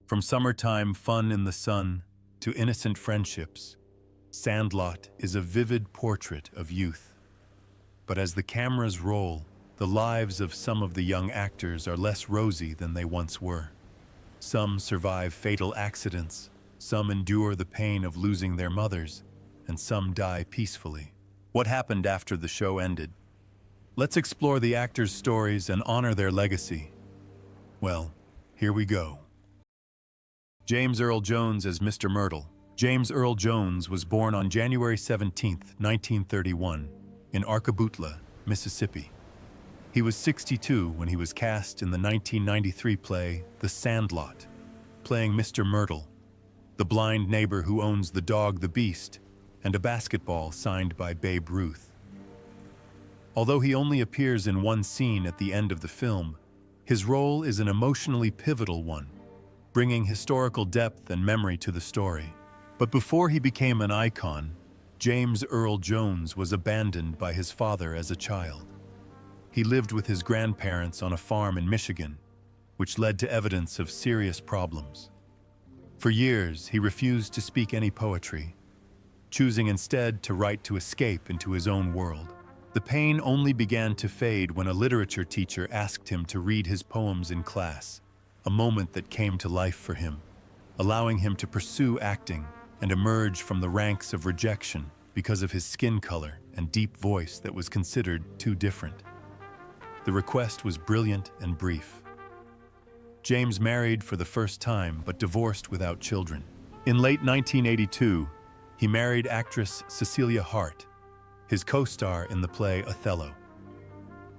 From summertime fun in the sun to innocent friendships, Sandlot is a vivid portrait of youth. But as the cameras roll, the lives of some of the young actors are less rosy than they once were. Some survive fatal accidents, some endure the pain of losing their mothers, and some die peacefully. What happened after the show ended? Let's explore the actors' stories and honor their legacy. Well, here we go. James Earl Jones as Mr. Myrtle. James Earl Jones was born on January 17, 1931, in Arcaboutla, Mississippi. He was 62 when he was cast in the 1993 play The Sandlot, playing Mr. Myrtle, the blind neighbor who owns the dog the Beast and a basketball signed by Babe Ruth. Although he only appears in one scene at the end of the film, his role is an emotionally pivotal one, bringing historical depth and memory to the story. But before he became an icon, James Earl Jones was abandoned by his father as a child. He lived with his grandparents on a farm in Michigan, which led to evidence of serious problems. For years, he refused to speak any poetry, choosing instead to write to escape into his own world. The pain only began to fade when a literature teacher asked him to read his poems in class, a moment that came to life for him, allowing him to pursue acting and emerge from the ranks of rejection because of his skin color and deep voice that was considered too different. The request was brilliant and brief. James married for the first time but divorced without children. In late 1982, he married actress Cecilia Hart, his co-star in the play Othello.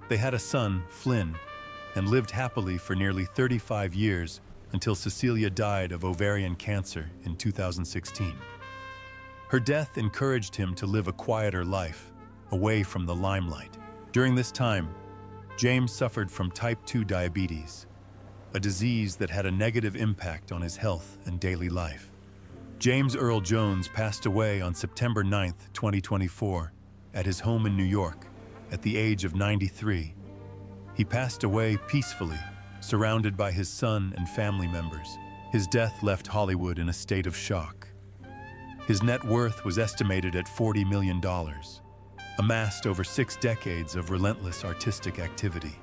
They had a son, Flynn, and lived happily for nearly 35 years until Cecilia died of ovarian cancer in 2016. Her death encouraged him to live a quieter life, away from the limelight. During this time, James suffered from type 2 diabetes, a disease that had a negative impact on his health and daily life. James Earl Jones passed away on September 9, 2024, at his home in New York, at the age of 93. He passed away peacefully, surrounded by his son and family members. His death left Hollywood in a state of shock. His net worth was estimated at $40 million, amassed over 6 decades of relentless artistic activity.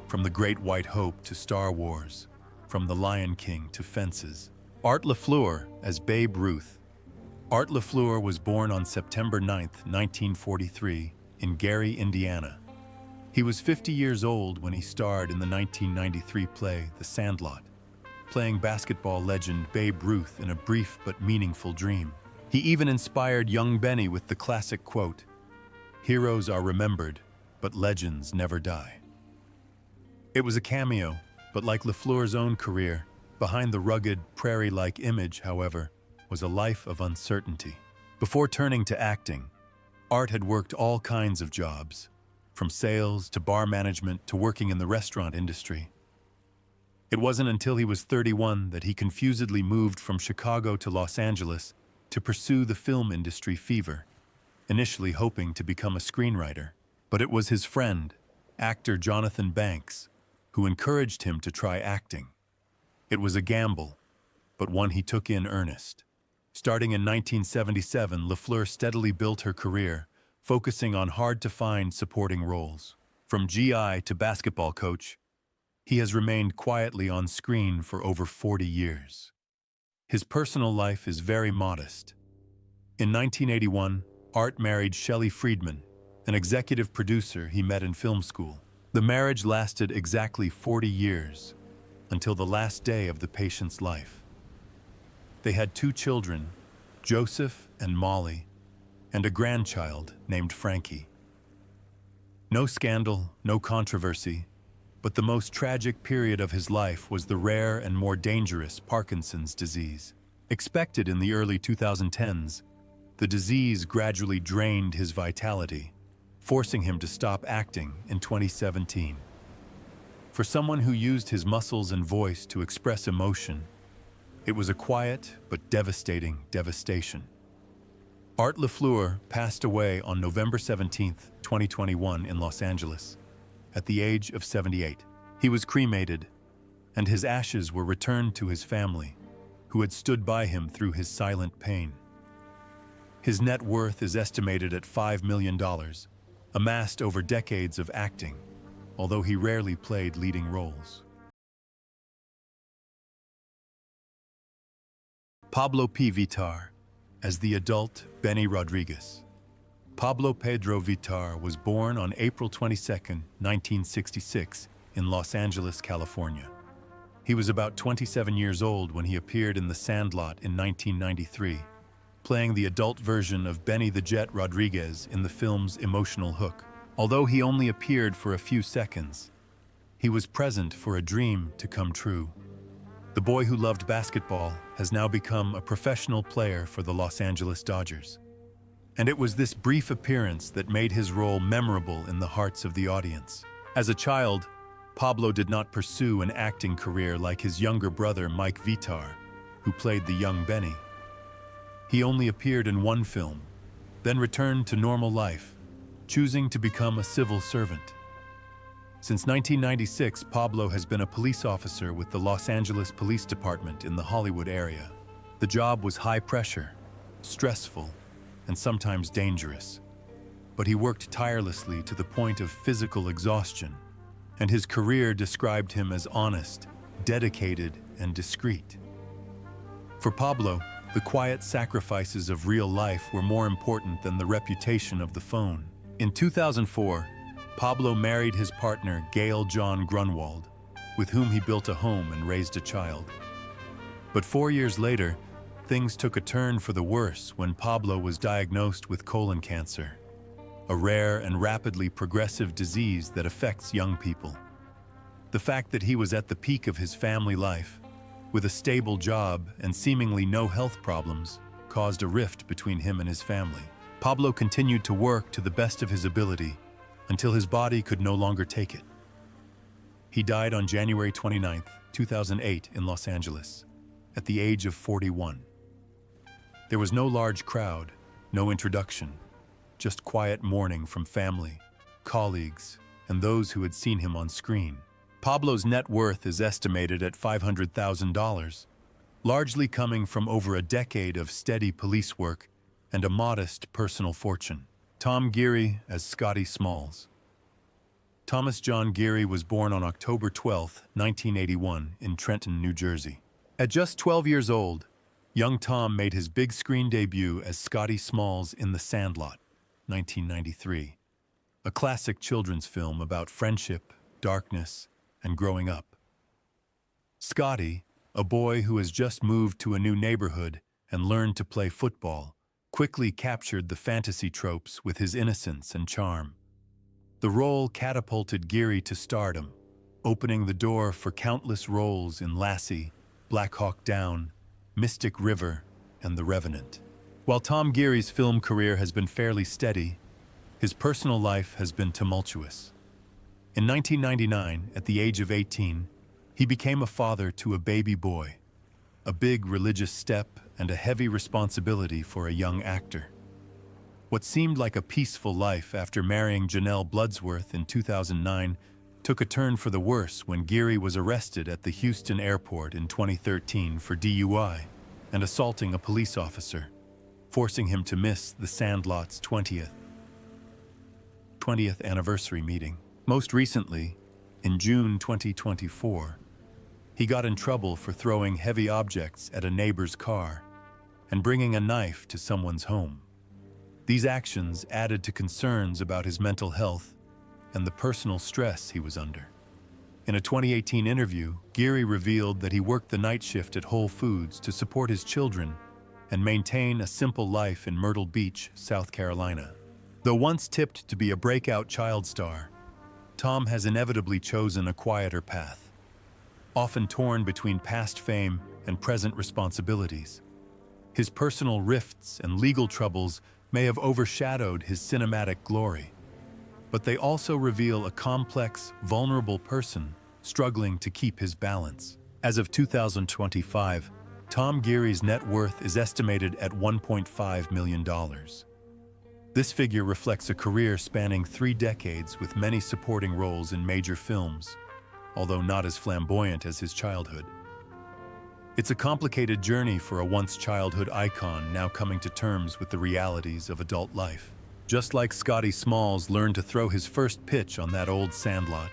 From The Great White Hope to Star Wars, from The Lion King to Fences. Art LaFleur as Babe Ruth. Art LaFleur was born on September 9, 1943, in Gary, Indiana. He was 50 years old when he starred in the 1993 play The Sandlot, playing basketball legend Babe Ruth in a brief but meaningful dream. He even inspired young Benny with the classic quote, "Heroes are remembered, but legends never die." It was a cameo, but like LaFleur's own career, behind the rugged, prairie-like image, however, was a life of uncertainty. Before turning to acting, Art had worked all kinds of jobs, from sales to bar management to working in the restaurant industry. It wasn't until he was 31 that he confusedly moved from Chicago to Los Angeles to pursue the film industry fever, initially hoping to become a screenwriter. But it was his friend, actor Jonathan Banks, who encouraged him to try acting. It was a gamble, but one he took in earnest. Starting in 1977, LaFleur steadily built her career, focusing on hard-to-find supporting roles. From GI to basketball coach, he has remained quietly on screen for over 40 years. His personal life is very modest. In 1981, Art married Shelley Friedman, an executive producer he met in film school. The marriage lasted exactly 40 years, until the last day of the patient's life. They had 2 children, Joseph and Molly, and a grandchild named Frankie. No scandal, no controversy, but the most tragic period of his life was the rare and more dangerous Parkinson's disease. Expected in the early 2010s, the disease gradually drained his vitality, forcing him to stop acting in 2017. For someone who used his muscles and voice to express emotion, it was a quiet but devastating devastation. Art LaFleur passed away on November 17, 2021 in Los Angeles, at the age of 78. He was cremated, and his ashes were returned to his family, who had stood by him through his silent pain. His net worth is estimated at $5 million, amassed over decades of acting, although he rarely played leading roles. Pablo P. Vittar, as the adult Benny Rodriguez. Pablo Pedro Vittar was born on April 22, 1966, in Los Angeles, California. He was about 27 years old when he appeared in The Sandlot in 1993, playing the adult version of Benny the Jet Rodriguez in the film's emotional hook. Although he only appeared for a few seconds, he was present for a dream to come true. The boy who loved basketball has now become a professional player for the Los Angeles Dodgers. And it was this brief appearance that made his role memorable in the hearts of the audience. As a child, Pablo did not pursue an acting career like his younger brother Mike Vittar, who played the young Benny. He only appeared in one film, then returned to normal life, choosing to become a civil servant. Since 1996, Pablo has been a police officer with the Los Angeles Police Department in the Hollywood area. The job was high pressure, stressful, and sometimes dangerous. But he worked tirelessly to the point of physical exhaustion, and his career described him as honest, dedicated, and discreet. For Pablo, the quiet sacrifices of real life were more important than the reputation of the phone. In 2004, Pablo married his partner Gail John Grunwald, with whom he built a home and raised a child. But 4 years later, things took a turn for the worse when Pablo was diagnosed with colon cancer, a rare and rapidly progressive disease that affects young people. The fact that he was at the peak of his family life, with a stable job and seemingly no health problems, caused a rift between him and his family. Pablo continued to work to the best of his ability until his body could no longer take it. He died on January 29, 2008 in Los Angeles, at the age of 41. There was no large crowd, no introduction, just quiet mourning from family, colleagues, and those who had seen him on screen. Pablo's net worth is estimated at $500,000, largely coming from over a decade of steady police work and a modest personal fortune. Tom Geary as Scotty Smalls. Thomas John Geary was born on October 12, 1981, in Trenton, New Jersey. At just 12 years old, young Tom made his big screen debut as Scotty Smalls in The Sandlot, 1993, a classic children's film about friendship, darkness, and growing up. Scotty, a boy who has just moved to a new neighborhood and learned to play football, quickly captured the fantasy tropes with his innocence and charm. The role catapulted Geary to stardom, opening the door for countless roles in Lassie, Black Hawk Down, Mystic River, and The Revenant. While Tom Geary's film career has been fairly steady, his personal life has been tumultuous. In 1999, at the age of 18, he became a father to a baby boy, a big religious step and a heavy responsibility for a young actor. What seemed like a peaceful life after marrying Janelle Bloodsworth in 2009 took a turn for the worse when Geary was arrested at the Houston airport in 2013 for DUI and assaulting a police officer, forcing him to miss The Sandlot's 20th anniversary meeting. Most recently, in June 2024, he got in trouble for throwing heavy objects at a neighbor's car and bringing a knife to someone's home. These actions added to concerns about his mental health and the personal stress he was under. In a 2018 interview, Geary revealed that he worked the night shift at Whole Foods to support his children and maintain a simple life in Myrtle Beach, South Carolina. Though once tipped to be a breakout child star, Tom has inevitably chosen a quieter path, often torn between past fame and present responsibilities. His personal rifts and legal troubles may have overshadowed his cinematic glory, but they also reveal a complex, vulnerable person struggling to keep his balance. As of 2025, Tom Geary's net worth is estimated at $1.5 million. This figure reflects a career spanning 3 decades with many supporting roles in major films, although not as flamboyant as his childhood. It's a complicated journey for a once childhood icon now coming to terms with the realities of adult life. Just like Scotty Smalls learned to throw his first pitch on that old sandlot,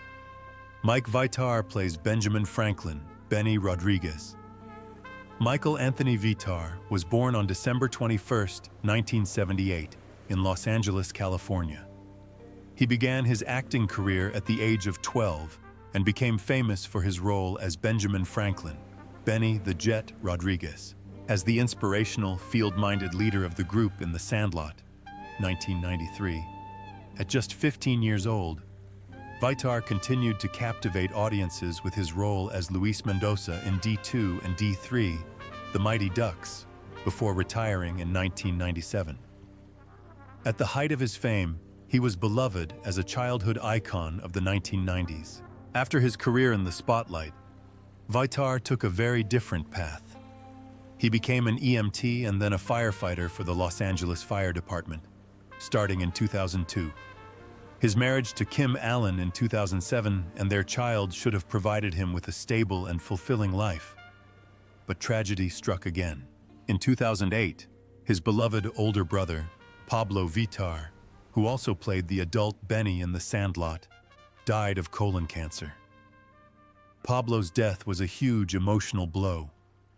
Mike Vitar plays Benjamin Franklin, Benny Rodriguez. Michael Anthony Vitar was born on December 21, 1978, in Los Angeles, California. He began his acting career at the age of 12 and became famous for his role as Benjamin Franklin, Benny the Jet Rodriguez, as the inspirational, field-minded leader of the group in The Sandlot, 1993. At just 15 years old, Vitar continued to captivate audiences with his role as Luis Mendoza in D2 and D3, The Mighty Ducks, before retiring in 1997. At the height of his fame, he was beloved as a childhood icon of the 1990s. After his career in the spotlight, Vitar took a very different path. He became an EMT and then a firefighter for the Los Angeles Fire Department, starting in 2002. His marriage to Kim Allen in 2007 and their child should have provided him with a stable and fulfilling life. But tragedy struck again. In 2008, his beloved older brother, Pablo Vitar, who also played the adult Benny in The Sandlot, died of colon cancer. Pablo's death was a huge emotional blow,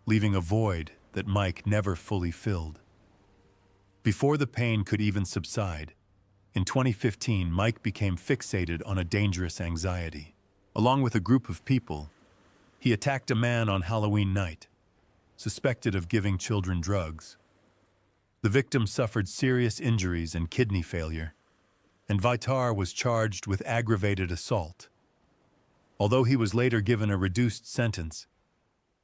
leaving a void that Mike never fully filled. Before the pain could even subside, in 2015, Mike became fixated on a dangerous anxiety. Along with a group of people, he attacked a man on Halloween night, suspected of giving children drugs. The victim suffered serious injuries and kidney failure, and Vitar was charged with aggravated assault. Although he was later given a reduced sentence,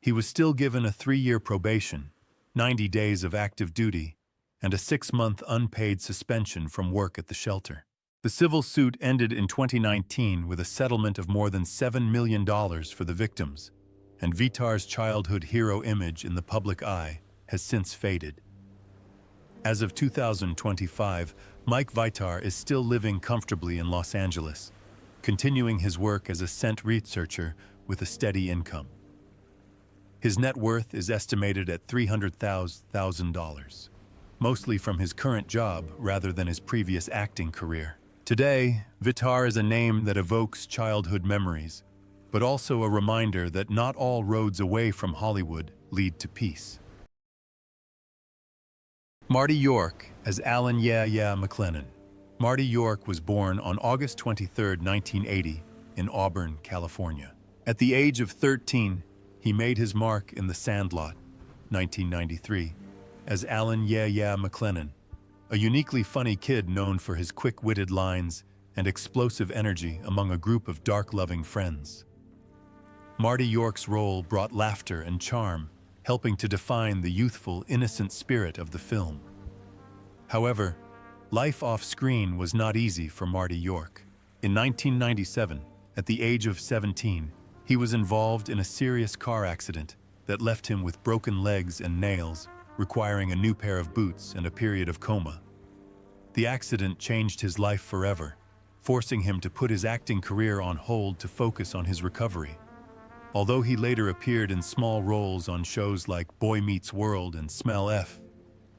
he was still given a 3-year probation, 90 days of active duty, and a 6-month unpaid suspension from work at the shelter. The civil suit ended in 2019 with a settlement of more than $7 million for the victims, and Vitar's childhood hero image in the public eye has since faded. As of 2025, Mike Vitar is still living comfortably in Los Angeles, continuing his work as a scent researcher with a steady income. His net worth is estimated at $300,000, mostly from his current job rather than his previous acting career. Today, Vitar is a name that evokes childhood memories, but also a reminder that not all roads away from Hollywood lead to peace. Marty York as Alan "Yeah Yeah" McLennan. Marty York was born on August 23, 1980, in Auburn, California. At the age of 13, he made his mark in The Sandlot, 1993, as Alan "Yeah Yeah" McLennan, a uniquely funny kid known for his quick-witted lines and explosive energy among a group of dark-loving friends. Marty York's role brought laughter and charm, helping to define the youthful, innocent spirit of the film. However, life off-screen was not easy for Marty York. In 1997, at the age of 17, he was involved in a serious car accident that left him with broken legs and nails, requiring a new pair of boots and a period of coma. The accident changed his life forever, forcing him to put his acting career on hold to focus on his recovery. Although he later appeared in small roles on shows like Boy Meets World and Smell F,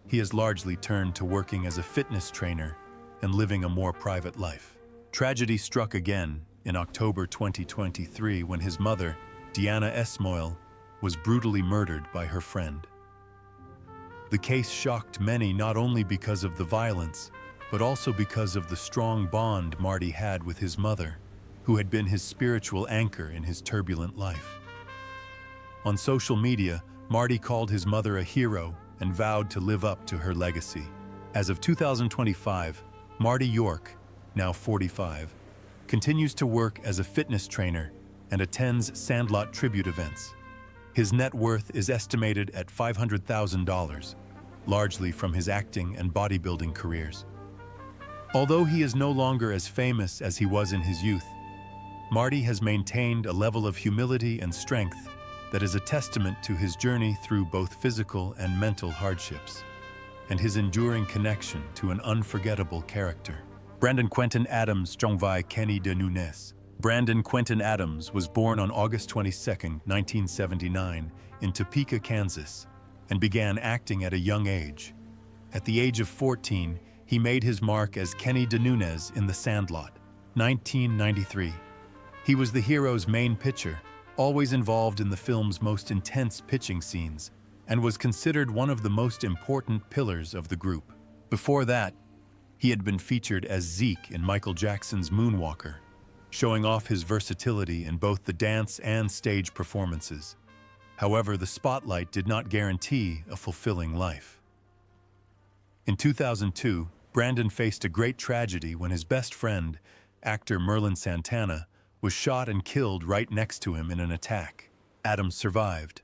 he has largely turned to working as a fitness trainer and living a more private life. Tragedy struck again in October 2023 when his mother, Deanna Esmoil, was brutally murdered by her friend. The case shocked many not only because of the violence, but also because of the strong bond Marty had with his mother, who had been his spiritual anchor in his turbulent life. On social media, Marty called his mother a hero and vowed to live up to her legacy. As of 2025, Marty York, now 45, continues to work as a fitness trainer and attends Sandlot tribute events. His net worth is estimated at $500,000, largely from his acting and bodybuilding careers. Although he is no longer as famous as he was in his youth, Marty has maintained a level of humility and strength that is a testament to his journey through both physical and mental hardships, and his enduring connection to an unforgettable character. Brandon Quentin Adams Jongvai Kenny de Nunes. Brandon Quentin Adams was born on August 22, 1979, in Topeka, Kansas, and began acting at a young age. At the age of 14, he made his mark as Kenny de Nunez in The Sandlot, 1993. He was the hero's main pitcher, always involved in the film's most intense pitching scenes, and was considered one of the most important pillars of the group. Before that, he had been featured as Zeke in Michael Jackson's Moonwalker, showing off his versatility in both the dance and stage performances. However, the spotlight did not guarantee a fulfilling life. In 2002, Brandon faced a great tragedy when his best friend, actor Merlin Santana, was shot and killed right next to him in an attack. Adams survived,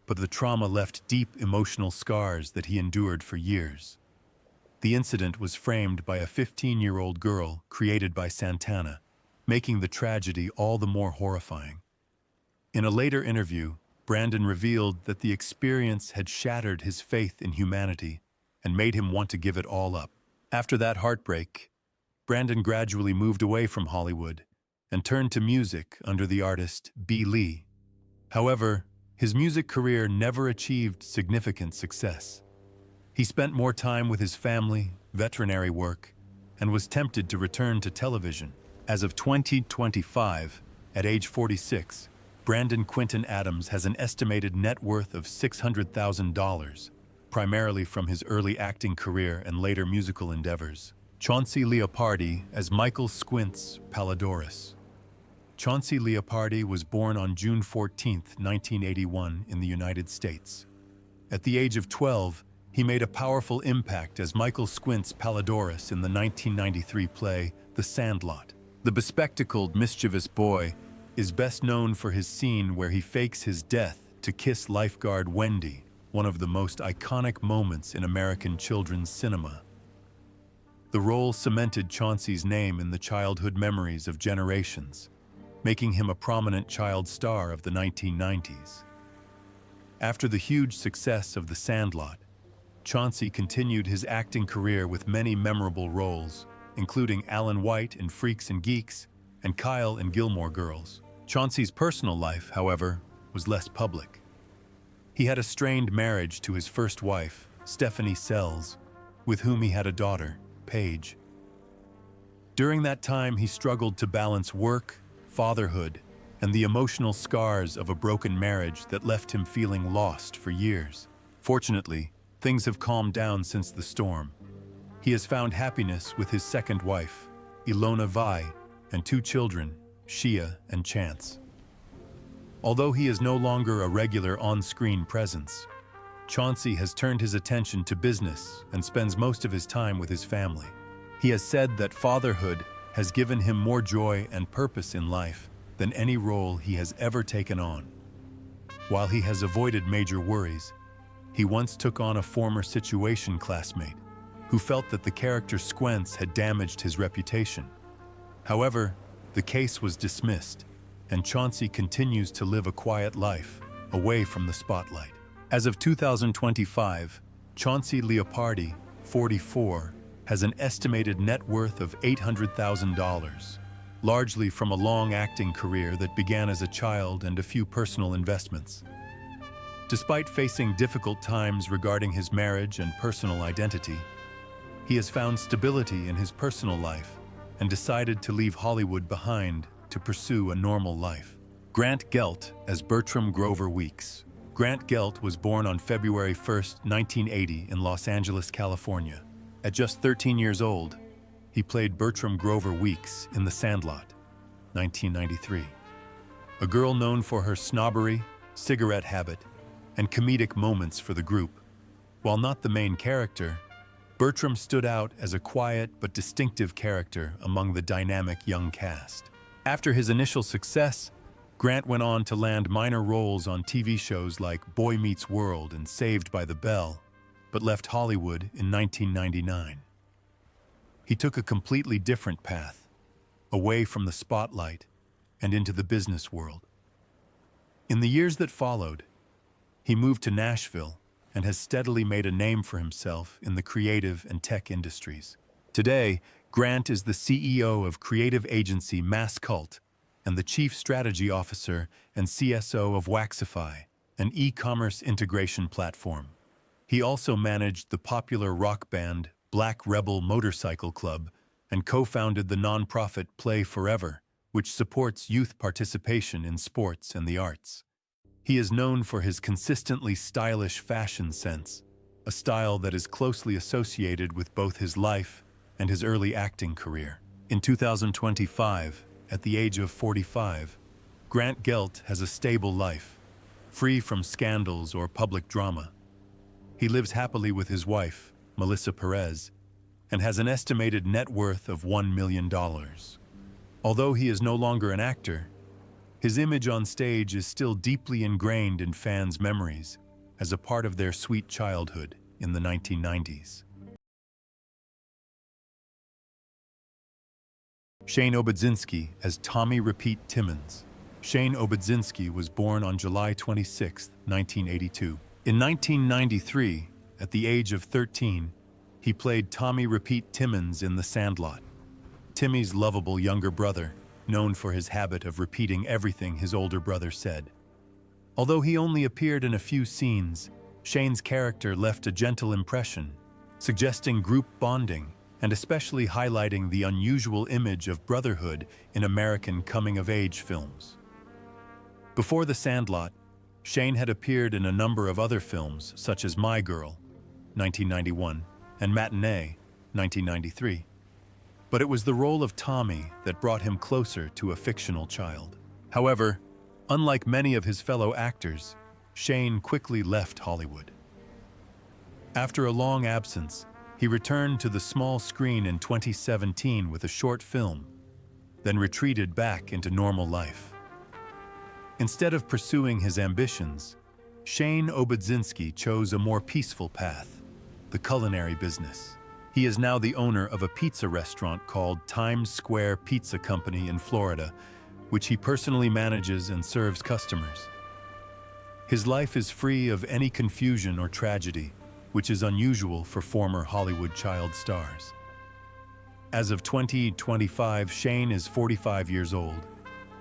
but the trauma left deep emotional scars that he endured for years. The incident was framed by a 15-year-old girl created by Santana, making the tragedy all the more horrifying. In a later interview, Brandon revealed that the experience had shattered his faith in humanity and made him want to give it all up. After that heartbreak, Brandon gradually moved away from Hollywood and turned to music under the artist B. Lee. However, his music career never achieved significant success. He spent more time with his family, veterinary work, and was tempted to return to television. As of 2025, at age 46, Brandon Quentin Adams has an estimated net worth of $600,000, primarily from his early acting career and later musical endeavors. Chauncey Leopardi as Michael Squints Palladorus. Chauncey Leopardi was born on June 14, 1981, in the United States. At the age of 12, he made a powerful impact as Michael Squints Palladorus in the 1993 play The Sandlot. The bespectacled, mischievous boy is best known for his scene where he fakes his death to kiss lifeguard Wendy, one of the most iconic moments in American children's cinema. The role cemented Chauncey's name in the childhood memories of generations, making him a prominent child star of the 1990s. After the huge success of The Sandlot, Chauncey continued his acting career with many memorable roles, including Alan White in Freaks and Geeks and Kyle in Gilmore Girls. Chauncey's personal life, however, was less public. He had a strained marriage to his first wife, Stephanie Sells, with whom he had a daughter, Paige. During that time, he struggled to balance work, fatherhood, and the emotional scars of a broken marriage that left him feeling lost for years. Fortunately, things have calmed down since the storm. He has found happiness with his second wife, Ilona Vai, and 2 children, Shia and Chance. Although he is no longer a regular on-screen presence, Chauncey has turned his attention to business and spends most of his time with his family. He has said that fatherhood has given him more joy and purpose in life than any role he has ever taken on. While he has avoided major worries, he once took on a former Situation classmate who felt that the character Squints had damaged his reputation. However, the case was dismissed, and Chauncey continues to live a quiet life, away from the spotlight. As of 2025, Chauncey Leopardi, 44, has an estimated net worth of $800,000, largely from a long acting career that began as a child and a few personal investments. Despite facing difficult times regarding his marriage and personal identity, he has found stability in his personal life and decided to leave Hollywood behind to pursue a normal life. Grant Gelt as Bertram Grover Weeks. Grant Gelt was born on February 1, 1980 in Los Angeles, California. At just 13 years old, he played Bertram Grover Weeks in The Sandlot, 1993. A girl known for her snobbery, cigarette habit, and comedic moments for the group. While not the main character, Bertram stood out as a quiet but distinctive character among the dynamic young cast. After his initial success, Grant went on to land minor roles on TV shows like Boy Meets World and Saved by the Bell, but left Hollywood in 1999. He took a completely different path, away from the spotlight and into the business world. In the years that followed, he moved to Nashville and has steadily made a name for himself in the creative and tech industries. Today, Grant is the CEO of creative agency Mass Cult and the Chief Strategy Officer and CSO of Waxify, an e-commerce integration platform. He also managed the popular rock band Black Rebel Motorcycle Club and co-founded the nonprofit Play Forever, which supports youth participation in sports and the arts. He is known for his consistently stylish fashion sense, a style that is closely associated with both his life and his early acting career. In 2025, at the age of 45, Grant Gelt has a stable life, free from scandals or public drama. He lives happily with his wife, Melissa Perez, and has an estimated net worth of $1 million. Although he is no longer an actor, his image on stage is still deeply ingrained in fans' memories as a part of their sweet childhood in the 1990s. Shane Obudzinski as Tommy Repeat Timmons. Shane Obudzinski was born on July 26, 1982. In 1993, at the age of 13, he played Tommy Repeat Timmons in The Sandlot, Timmy's lovable younger brother, known for his habit of repeating everything his older brother said. Although he only appeared in a few scenes, Shane's character left a gentle impression, suggesting group bonding and especially highlighting the unusual image of brotherhood in American coming-of-age films. Before The Sandlot, Shane had appeared in a number of other films such as My Girl, 1991, and Matinee, 1993. But it was the role of Tommy that brought him closer to a fictional child. However, unlike many of his fellow actors, Shane quickly left Hollywood. After a long absence, he returned to the small screen in 2017 with a short film, then retreated back into normal life. Instead of pursuing his ambitions, Shane Obudzinski chose a more peaceful path, the culinary business. He is now the owner of a pizza restaurant called Times Square Pizza Company in Florida, which he personally manages and serves customers. His life is free of any confusion or tragedy, which is unusual for former Hollywood child stars. As of 2025, Shane is 45 years old,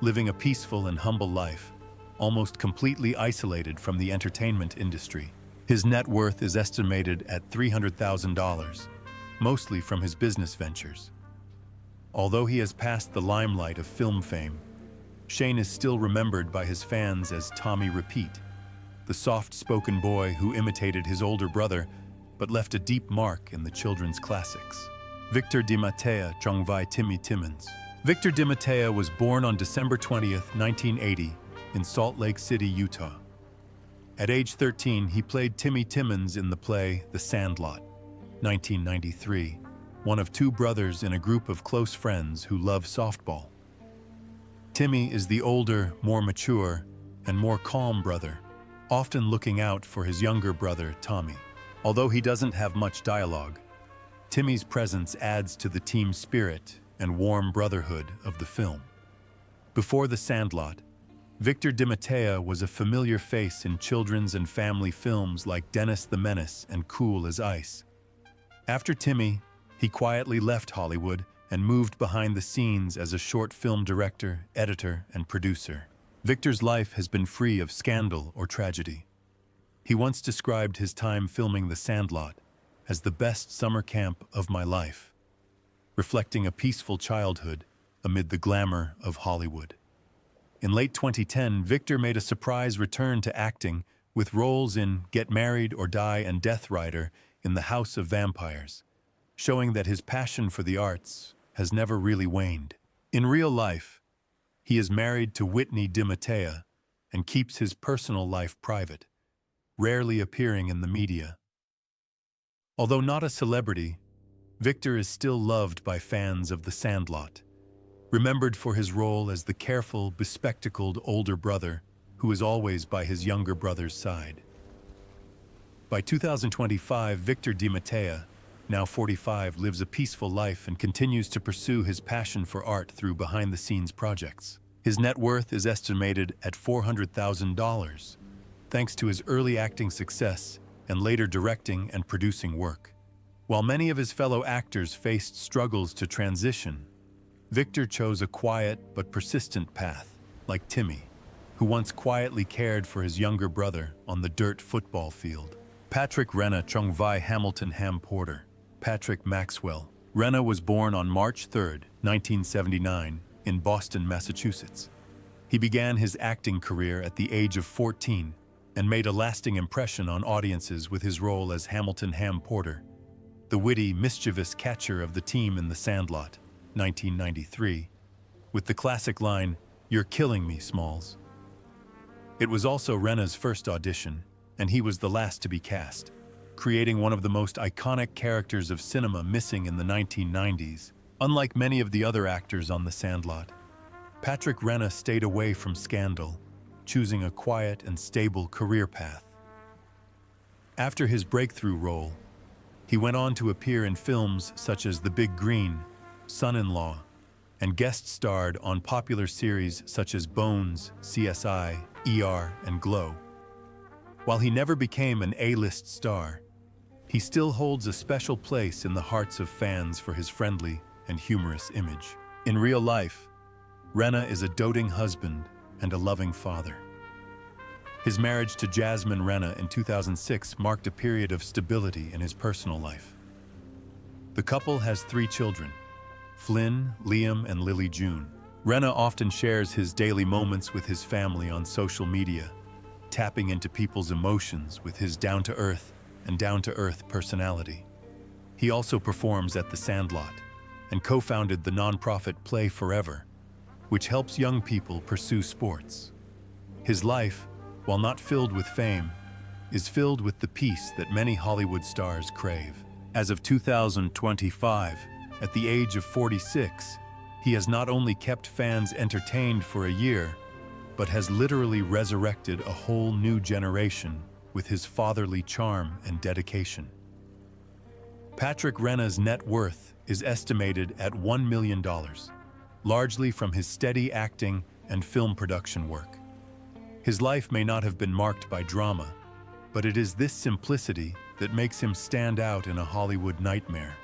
living a peaceful and humble life, almost completely isolated from the entertainment industry. His net worth is estimated at $300,000, mostly from his business ventures. Although he has passed the limelight of film fame, Shane is still remembered by his fans as Tommy Repeat, the soft-spoken boy who imitated his older brother but left a deep mark in the children's classics. Victor DiMattea Chongvai Timmy Timmons. Victor DiMattea was born on December 20, 1980, in Salt Lake City, Utah. At age 13, he played Timmy Timmons in the play The Sandlot, 1993, one of two brothers in a group of close friends who love softball. Timmy is the older, more mature, and more calm brother, often looking out for his younger brother, Tommy. Although he doesn't have much dialogue, Timmy's presence adds to the team spirit and warm brotherhood of the film. Before The Sandlot, Victor DiMattea was a familiar face in children's and family films like Dennis the Menace and Cool as Ice. After Timmy, he quietly left Hollywood and moved behind the scenes as a short film director, editor, and producer. Victor's life has been free of scandal or tragedy. He once described his time filming The Sandlot as the best summer camp of my life, reflecting a peaceful childhood amid the glamour of Hollywood. In late 2010, Victor made a surprise return to acting with roles in Get Married or Die and Death Rider in The House of Vampires, showing that his passion for the arts has never really waned. In real life, he is married to Whitney DiMattea and keeps his personal life private, rarely appearing in the media. Although not a celebrity, Victor is still loved by fans of The Sandlot, remembered for his role as the careful, bespectacled older brother who is always by his younger brother's side. By 2025, Victor DiMattea, now 45, lives a peaceful life and continues to pursue his passion for art through behind-the-scenes projects. His net worth is estimated at $400,000, thanks to his early acting success and later directing and producing work. While many of his fellow actors faced struggles to transition, Victor chose a quiet but persistent path, like Timmy, who once quietly cared for his younger brother on the dirt football field. Patrick Renna Chung Vi Hamilton Ham Porter. Patrick Maxwell. Renna was born on March 3, 1979, in Boston, Massachusetts. He began his acting career at the age of 14 and made a lasting impression on audiences with his role as Hamilton Ham Porter, the witty, mischievous catcher of the team in The Sandlot, 1993, with the classic line, "You're killing me, Smalls." It was also Renna's first audition, and he was the last to be cast, creating one of the most iconic characters of cinema missing in the 1990s. Unlike many of the other actors on The Sandlot, Patrick Renna stayed away from scandal, choosing a quiet and stable career path. After his breakthrough role, he went on to appear in films such as The Big Green, Son-in-Law, and guest-starred on popular series such as Bones, CSI, ER, and Glow. While he never became an A-list star, he still holds a special place in the hearts of fans for his friendly and humorous image. In real life, Renna is a doting husband and a loving father. His marriage to Jasmine Renna in 2006 marked a period of stability in his personal life. The couple has 3 children, Flynn, Liam, and Lily June. Renna often shares his daily moments with his family on social media, tapping into people's emotions with his down-to-earth personality. He also performs at The Sandlot and co-founded the nonprofit Play Forever, which helps young people pursue sports. His life, while not filled with fame, is filled with the peace that many Hollywood stars crave. As of 2025, at the age of 46, he has not only kept fans entertained for a year, but has literally resurrected a whole new generation with his fatherly charm and dedication. Patrick Renna's net worth is estimated at $1 million, largely from his steady acting and film production work. His life may not have been marked by drama, but it is this simplicity that makes him stand out in a Hollywood nightmare.